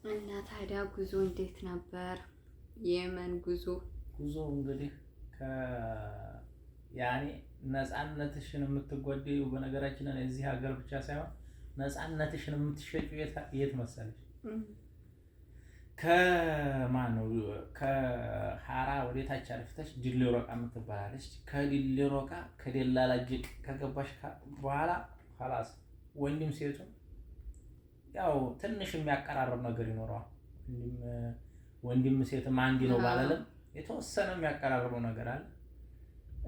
እና ታዲያ ጉዞ እንዴት ነበር? የመን ጉዞ እንግዲህ ያኔ ነፃነትሽን የምትጎደው በነገራችን ላይ እዚህ ሀገር ብቻ ሳይሆን ነፃነትሽን የምትሸጪው የት መሰለሽ? ከማን ነው ከሐራ ወደታች አልፍተሽ ዲሌ ሮቃ የምትባላለች። ከዲሌ ሮቃ ከደላላ ጅቅ ከገባሽ በኋላ خلاص ወንድም ሴቱን ያው ትንሽ የሚያቀራርብ ነገር ይኖረዋል። ወንድም ሴትም አንድ ነው ባላለም የተወሰነ የሚያቀራርበው ነገር አለ።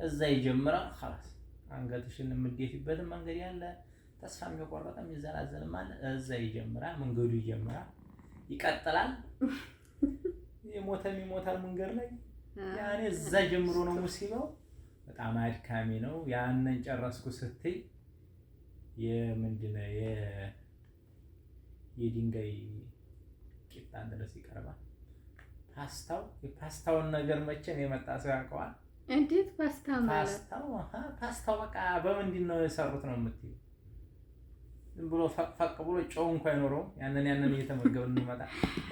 እዛ ይጀምራል خلاص አንገትሽን የምትደፊበት መንገድ ያለ ተስፋ የሚቆረጥ የሚዘላዘልም አለ። እዛ ይጀምራል መንገዱ ይጀምራል ይቀጥላል። የሞተም ይሞታል መንገድ ላይ ያኔ እዛ ጀምሮ ነው ሙሲባው። በጣም አድካሚ ነው። ያንን ጨረስኩ ስትይ የምንድነው የድንጋይ ቂጣ ድረስ ይቀርባል። የፓስታውን ነገር መቼም የመጣ ሰው ያውቀዋል። እንዴት ፓስታ ማለት? ፓስታው በቃ በምንድን ነው የሰሩት ነው የምትይው? ዝም ብሎ ፈቅ ብሎ ጨው እንኳን አይኖረውም። ያንን እየተመገብን እንመጣ።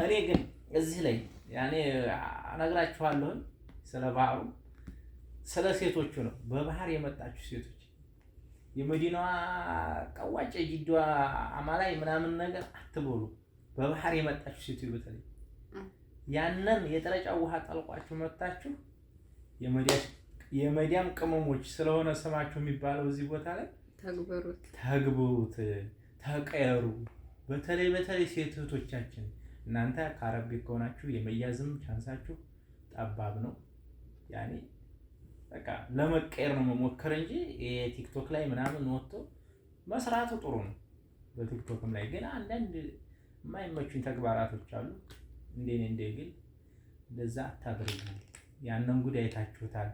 እኔ ግን እዚህ ላይ ያኔ እነግራችኋለሁ ስለ ባህሩ ስለ ሴቶቹ ነው። በባህር የመጣችሁ ሴቶች የመዲናዋ ቀዋጭ ጅዳዋ አማላይ ምናምን ነገር አትበሉ። በባህር የመጣችሁ ሴቶች በተለይ ያንን የጠረጫው ውሃ ጠልቋችሁ መጣችሁ የመዲያም ቅመሞች ስለሆነ ስማችሁ የሚባለው እዚህ ቦታ ላይ ተግብሩት፣ ተቀየሩ። በተለይ ሴት እህቶቻችን እናንተ ከአረብ ቤት ከሆናችሁ የመያዝም ቻንሳችሁ ጠባብ ነው። ያኔ በቃ ለመቀየር ነው መሞከር እንጂ የቲክቶክ ላይ ምናምን ወጥቶ መስራቱ ጥሩ ነው። በቲክቶክም ላይ ግን አንዳንድ የማይመቹኝ ተግባራቶች አሉ። እንደኔ ግን እንደዛ አታድርጉ። ያንን ጉዳይ ታችሁታል።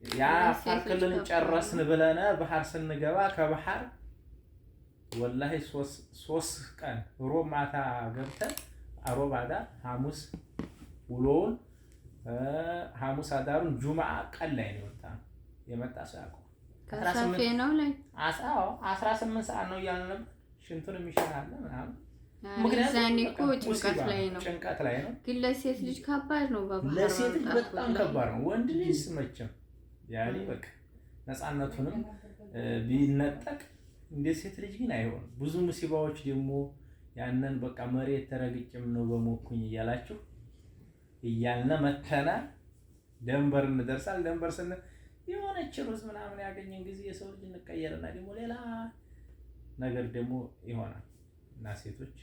ያ አፋክልን ጨረስን ብለና ባህር ስንገባ ከባህር ወላሂ 3 ቀን ሮብ ማታ ገብተን አሮብ አዳር ሐሙስ ውሎውን ሐሙስ አዳሩን ጁማዓ ቀን ላይ ነው የመጣ ሰው ያውቀው። 18 ሰዓት ነው እያልን ሽንቱን የሚሸናለ ምናምን። ምክንያቱም እኮ ጭንቀት ላይ ነው። ግን ለሴት ልጅ ከባድ ነው። ለሴት ልጅ በጣም ከባድ ነው። ወንድ ልጅ መቼም ያኔ በቃ ነፃነቱንም ቢነጠቅ እንደ ሴት ልጅ ግን አይሆንም። ብዙ ሙሲባዎች ደግሞ ያንን በቃ መሬት ተረግጭም ነው በሞኩኝ እያላችሁ እያልነ መተና ደንበር እንደርሳል። ደንበር ስን የሆነች ሩዝ ምናምን ያገኘን ጊዜ የሰው ልጅ እንቀየርና ደግሞ ሌላ ነገር ደግሞ ይሆናል። እና ሴቶች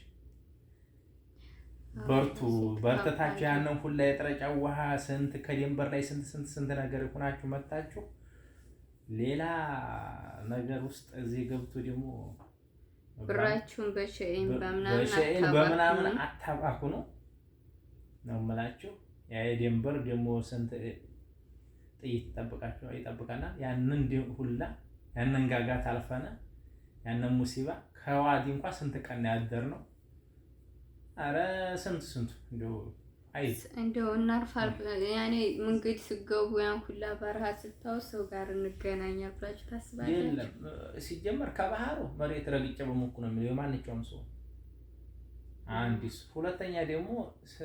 በርተታችሁ ያንን ሁላ የጠረጫው ውሃ ስንት ከደንበር ላይ ስንት ነገር ሆናችሁ መጣችሁ ሌላ ነገር ውስጥ እዚህ ገብቶ ደግሞ ብራችሁን በሸይን በምናምን አታባክኑ ነው የምላችሁ። ያ የደንበር ደግሞ ስንት ጥይት ይጠብቀናል። ያንን ሁላ ያንን ጋጋት አልፈነ ያንን ሙሲባ ከዋዲ እንኳን ስንት ቀን ያደር ነው። አረ ስንቱ እንደው እናርፋል። ያኔ መንገድ ስገቡ ያን ሁላ በረሃ ስታው ሰው ጋር እንገናኛለን ብላችሁ ታስባላችሁ? የለም ሲጀመር ከባህሩ መሬት ረግጬ በሞኩ ነው የሚለው የማንኛውም ሰው። አንዲስ ሁለተኛ ደግሞ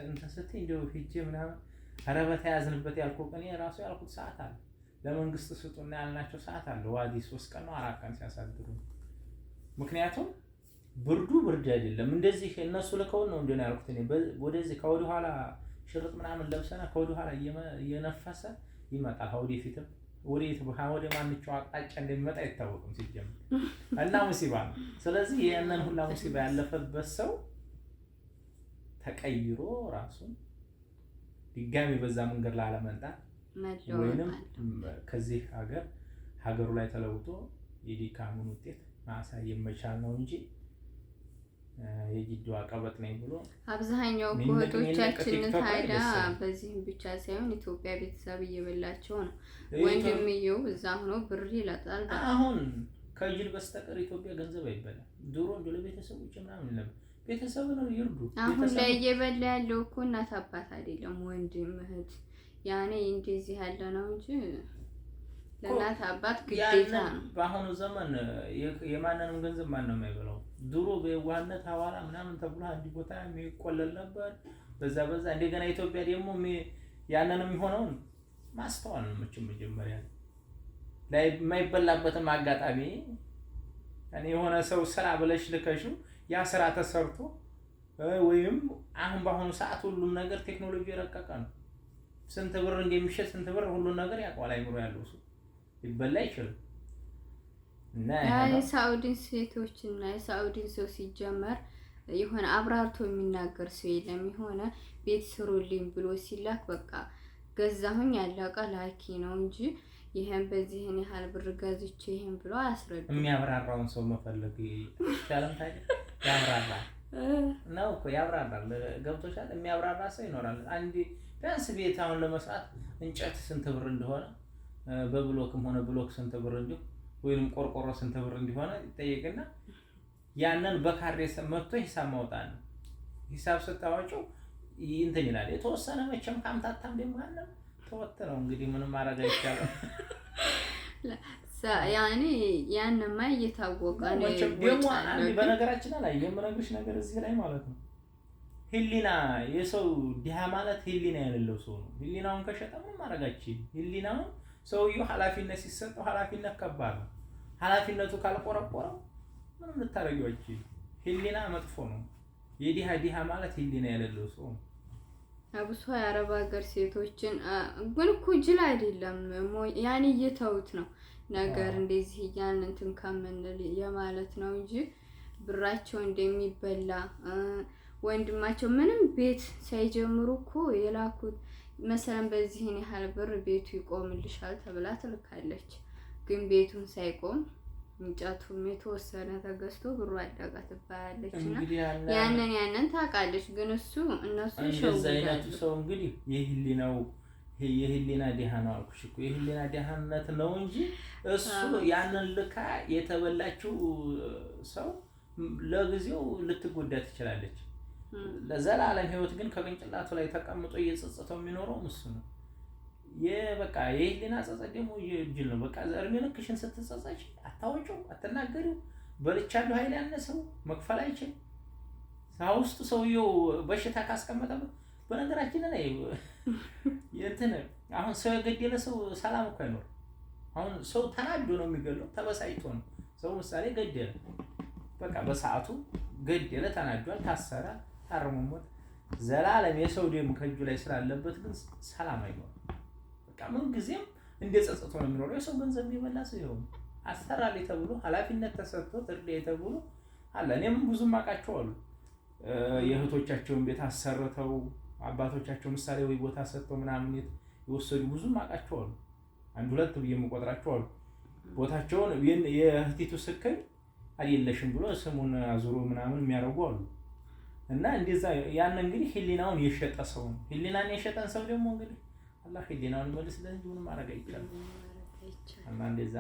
እንትን ስትይ እንደው ሂጄ ምናምን አረ በተያዝንበት ያልኩት ቀን የራሱ ያልኩት ሰዓት አለ። ለመንግስት ስጡና ያልናቸው ሰዓት አለ። ዋዲ 3 ቀን ነው 4 ቀን ሲያሳድሩ። ምክንያቱም ብርድ አይደለም እንደዚህ እነሱ ልከውን ነው እንደሆነ ያልኩት እኔ ወደዚህ ከወደ ኋላ ሽርጥ ምናምን ለብሰና ከወደ ኋላ እየነፈሰ ይመጣል። ወደፊትም ወደ ማንኛው አቅጣጫ እንደሚመጣ አይታወቅም ሲጀምር እና ሙሲባ ነው። ስለዚህ ያንን ሁላ ሙሲባ ያለፈበት ሰው ተቀይሮ ራሱን ድጋሚ በዛ መንገድ ላይ አለመንጣት ወይንም ከዚህ ሀገሩ ላይ ተለውጦ የዲካሙን ውጤት ማሳየት መቻል ነው እንጂ የጅዳዋ ቀበጥ ነኝ ብሎ አብዛኛው እህቶቻችን ታዲያ በዚህም ብቻ ሳይሆን ኢትዮጵያ ቤተሰብ እየበላቸው ነው። ወንድምየው እዛ ሆኖ ብር ይላጣል። አሁን ከጅል በስተቀር ኢትዮጵያ ገንዘብ አይበላም። ድሮ እንደው ለቤተሰቦች ምናምን ነበር ቤተሰብ ነው ይርዱ። አሁን ላይ እየበላ ያለው እኮ እናት አባት አይደለም ወንድም እህት ያኔ እንደዚህ ያለ ነው እንጂ ለእናት አባት ግዴታ ነው። በአሁኑ ዘመን የማንንም ገንዘብ ማንም አይበላው። ድሮ በዋህነት ሐዋላ ምናምን ተብሎ አንድ ቦታ የሚቆለል ነበር። በዛ እንደገና ኢትዮጵያ ደግሞ ያንንም የሚሆነውን ማስተዋል ነው። መጀመሪያ ላይ የማይበላበትም አጋጣሚ እኔ የሆነ ሰው ስራ ብለሽ ልከሽው ያ ስራ ተሰርቶ ወይም አሁን በአሁኑ ሰዓት ሁሉም ነገር ቴክኖሎጂ የረቀቀ ነው። ስንት ብር እንደሚሸጥ ስንት ብር ሁሉን ነገር ያውቃል። አይምሮ ያለው ሰው ይበላ ይችላል። እና የሳውዲን ሴቶችና የሳውዲን ሰው ሲጀመር የሆነ አብራርቶ የሚናገር ሰው የለም። የሆነ ቤት ስሩልኝ ብሎ ሲላክ በቃ ገዛሁኝ ያለቀ ላኪ ነው እንጂ ይሄን በዚህን ያህል ብር ገዝቼ ይሄን ብሎ አያስረዳም። የሚያብራራውን ሰው መፈለግ ይቻላል። ታዲያ ያብራራል ነው እኮ ያብራራል። ገብቶሻል? የሚያብራራ ሰው ይኖራል። አንዴ ቢያንስ ቤት አሁን ለመስራት እንጨት ስንት ብር እንደሆነ በብሎክም ሆነ ብሎክ ስንት ብር እንዲሁ ወይንም ቆርቆሮ ስንት ብር እንደሆነ ይጠየቅና ያንን በካሬ መጥቶ ሂሳብ ማውጣት ነው። ሂሳብ ስታወጪው እንትን ይላል። የተወሰነ መቼም ካምታታም ደግሞ አለ ተወጥነው እንግዲህ ምንም ማድረግ አይቻልም። ያኔ ያንማ እየታወቀ ነው። ደግሞ አንዴ በነገራችን ላይ የምነግርሽ ነገር እዚህ ላይ ማለት ነው ህሊና የሰው ድሃ ማለት ህሊና የሌለው ሰው ነው። ህሊናውን ከሸጠ ምን ማድረግ አይችልም። ህሊናውን ሰውየው ኃላፊነት ሲሰጠው ኃላፊነት ከባድ ነው። ኃላፊነቱ ካልቆረቆረው ምንም ልታረጊው አይችልም። ህሊና መጥፎ ነው። የድሃ ማለት ህሊና የሌለው ሰው ነው። አብሶ የአረብ ሀገር ሴቶችን ግን እኮ ጅል አይደለም ያኔ እየተውት ነው ነገር እንደዚህ ያን እንትን ከምንል የማለት ነው እንጂ ብራቸው እንደሚበላ ወንድማቸው ምንም ቤት ሳይጀምሩ እኮ የላኩት መሰለን በዚህን ያህል ብር ቤቱ ይቆምልሻል ተብላ ትልካለች። ግን ቤቱን ሳይቆም እንጨቱም የተወሰነ ተገዝቶ ብሩ አደጋ ትባላለች እና ያንን ታውቃለች። ግን እነሱ ይሸውዳሉ። ሰው እንግዲህ የህሊና ድሃ ነው አልኩሽ እኮ የህሊና ድሃነት ነው እንጂ እሱ ያንን ልካ የተበላችው ሰው ለጊዜው ልትጎዳ ትችላለች። ለዘላለም ህይወት ግን ከቅንጭላቱ ላይ ተቀምጦ እየጸጸተው የሚኖረው እሱ ነው። በቃ የህሊና ጸጸት ደግሞ ይጅል ነው። በቃ እድሜ ልክሽን ስትጸጸች አታወጪው፣ አትናገሪው። በልቻለሁ ኃይል ያነሰው መክፈል አይችል ሳውስቱ ሰውየው በሽታ ካስቀመጠበት በነገራችን ላይ እንትን አሁን ሰው የገደለ ሰው ሰላም እኮ አይኖር። አሁን ሰው ተናዶ ነው የሚገለው፣ ተበሳጭቶ ነው። ሰው ምሳሌ ገደለ፣ በቃ በሰዓቱ ገደለ፣ ተናዷል፣ ታሰረ፣ ታርሞሞት ዘላለም የሰው ደም ከእጁ ላይ ስላለበት ግን ሰላም አይኖርም። በቃ ምን ጊዜም እንደጸጸቶ ነው የሚኖረው። የሰው ገንዘብ የሚበላ ሰው ይሆን አሰራልኝ ተብሎ ኃላፊነት ተሰጥቶት እርዳታ ተብሎ አለ። እኔም ብዙም አውቃቸው አሉ የእህቶቻቸውን ቤት አሰርተው አባቶቻቸው ምሳሌ ወይ ቦታ ሰጥተው ምናምን የወሰዱ ብዙም አውቃቸው አሉ። አንድ ሁለት ብዬ የምቆጥራቸው አሉ። ቦታቸውን የእህቲቱ ስክል አይደለሽም ብሎ ስሙን አዙሮ ምናምን የሚያደርጉ አሉ። እና እንደዛ ያን እንግዲህ ህሊናውን የሸጠ ሰው ነው። ህሊናን የሸጠን ሰው ደግሞ እንግዲህ አላህ ህሊናውን ይመልስለት እንጂ ምንም ማድረግ አይቻልም። እና እንደዛ